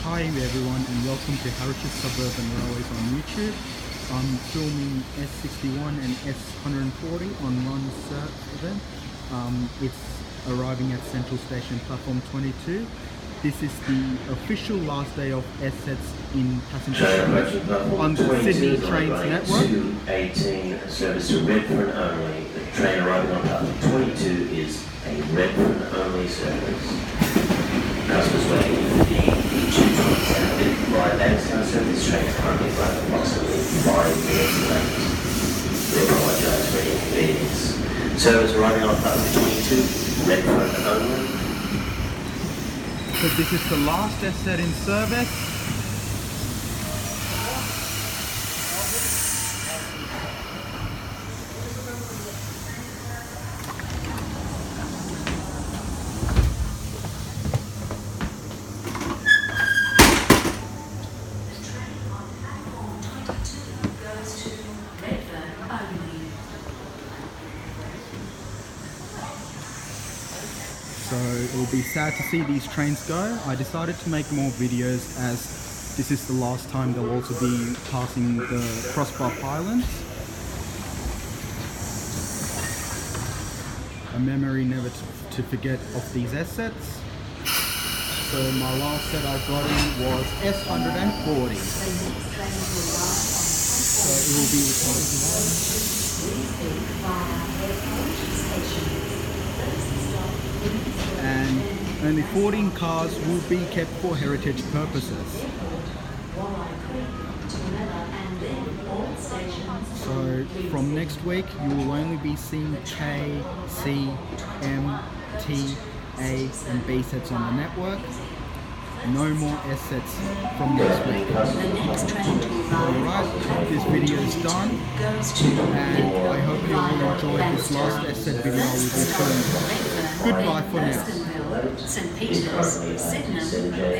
Hi everyone and welcome to Harbour Suburban Railways on YouTube. I'm filming S61 and S140 on run 7. It's arriving at Central Station platform 22. This is the official last day of S-sets in passenger service on the Sydney Trains network. 18 service to Redfern only. The train arriving on platform 22 is a Redfern only service. Customers waiting for the 227 by Bankstown service. This train is currently running approximately 5 minutes late. We apologise for any inconvenience. Service arriving on platform 22, Redfern only. So this is the last S-set in service. So it will be sad to see these trains go. I decided to make more videos as this is the last time they'll also be passing the crossbar pylons. A memory never to forget of these S-sets. So my last set I got in was S140. So it will be and only 14 cars will be kept for heritage purposes. So from next week you will only be seeing K, C, M, T, A and B sets on the network. No more S sets from next week. Alright, this video is done and I hope you all enjoyed this last S set video I will be showing you. Goodbye for now. St. Peters, Sydenham,